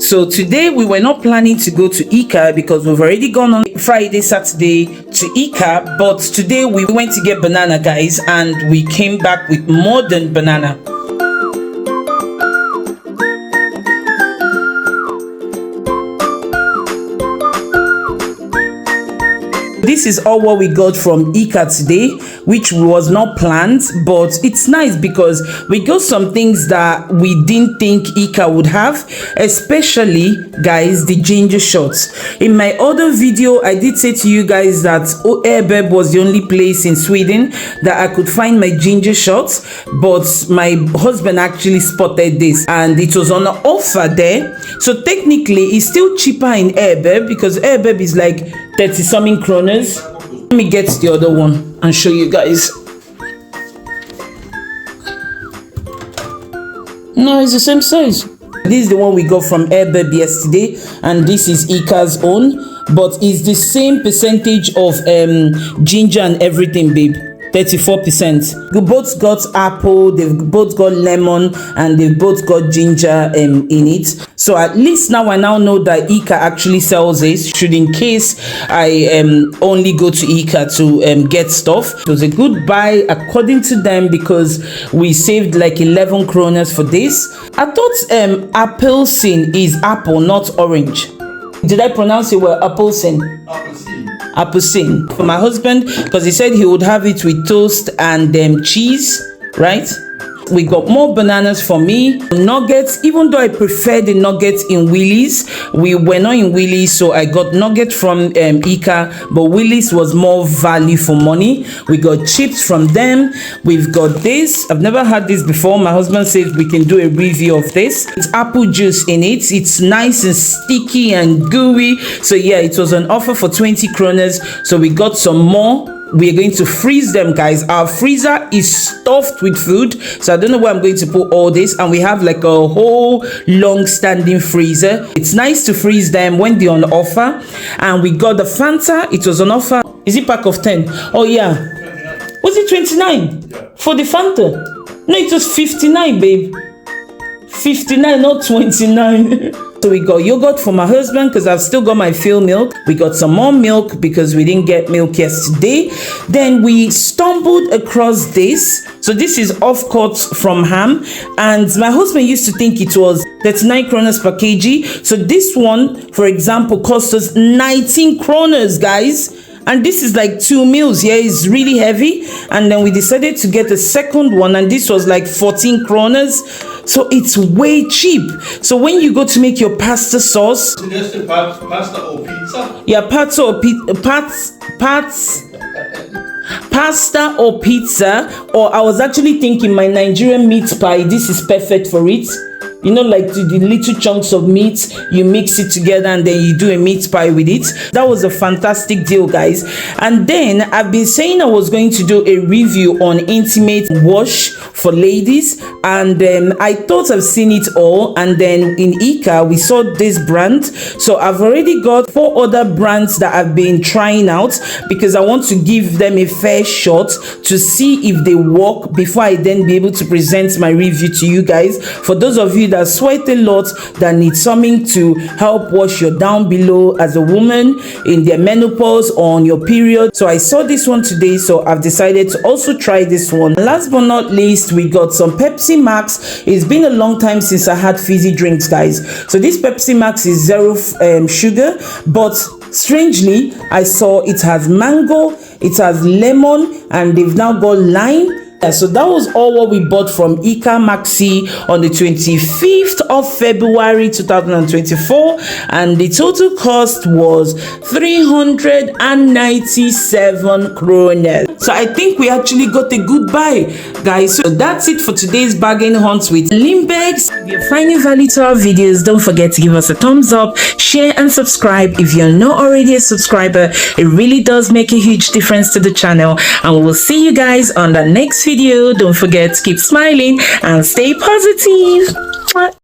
So today we were not planning to go to ICA because we've already gone on Friday, Saturday to ICA, but today we went to get banana, guys, and we came back with more than banana. This is all what we got from ICA today, which was not planned, but it's nice because we got some things that we didn't think ICA would have, especially, guys, the ginger shots. In my other video, I did say to you guys that Ängelholm was the only place in Sweden that I could find my ginger shots, but my husband actually spotted this and it was on offer there. So technically, it's still cheaper in Ängelholm because Ängelholm is like 30 something kroners. Let me get the other one and show you guys. No, it's the same size. This is the one we got from Ängelholm yesterday, and this is ICA's own, but it's the same percentage of ginger and everything, babe. 34%. We both got apple, they've both got lemon, and they've both got ginger in it. So at least now I know that ICA actually sells this, should in case I only go to ICA to get stuff. It was a good buy according to them because we saved like 11 kroners for this. I thought appelsin is apple, not orange. Did I pronounce it well? Appelsin. Appelsin for my husband because he said he would have it with toast and cheese, right? We got more bananas for me. Nuggets, even though I prefer the nuggets in Willys, we were not in Willys, so I got nuggets from ICA, but Willys was more value for money. We got chips from them. We've got this. I've never had this before. My husband said we can do a review of this. It's apple juice in it. It's nice and sticky and gooey. So yeah, it was an offer for 20 kroners. So we got some more. We are going to freeze them, guys. Our freezer is stuffed with food, so I don't know where I'm going to put all this, and we have like a whole long-standing freezer. It's nice to freeze them when they're on offer. And we got the Fanta. It was on offer. Is it pack of 10? Oh yeah. Was it 29 for the Fanta? No, it was 59, babe. 59, not 29. So we got yogurt for my husband because I've still got my fill milk. We got some more milk because we didn't get milk yesterday. Then we stumbled across this. So this is off-cut from ham, and my husband used to think it was 39 kroners per kg. So this one, for example, cost us 19 kroners, guys. And this is like 2 meals. Yeah, it's really heavy. And then we decided to get a second one, and this was like 14 kroners. So it's way cheap. So when you go to make your pasta sauce, pasta or pizza? Yeah, pasta or pizza. Or I was actually thinking my Nigerian meat pie. This is perfect for it. You know, like the little chunks of meat, you mix it together and then you do a meat pie with it. That was a fantastic deal, guys. And then I've been saying I was going to do a review on intimate wash for ladies, and I thought I've seen it all. And then in ICA we saw this brand, so I've already got 4 other brands that I've been trying out because I want to give them a fair shot to see if they work before I then be able to present my review to you guys. For those of you that sweat a lot, that need something to help wash your down below as a woman in their menopause or on your period. So I saw this one today, so I've decided to also try this one. Last but not least, we got some Pepsi Max. It's been a long time since I had fizzy drinks, guys. So this Pepsi Max is 0 sugar, but strangely I saw it has mango, it has lemon, and they've now got lime. So that was all what we bought from ICA Maxi on the 25th of February 2024, and the total cost was 397 kroner. So I think we actually got a good buy, guys. So that's it for today's bargain hunt with Limbex. If you're finding value to our videos, don't forget to give us a thumbs up, share and subscribe if you're not already a subscriber. It really does make a huge difference to the channel, and we will see you guys on the next video. Don't forget to keep smiling and stay positive.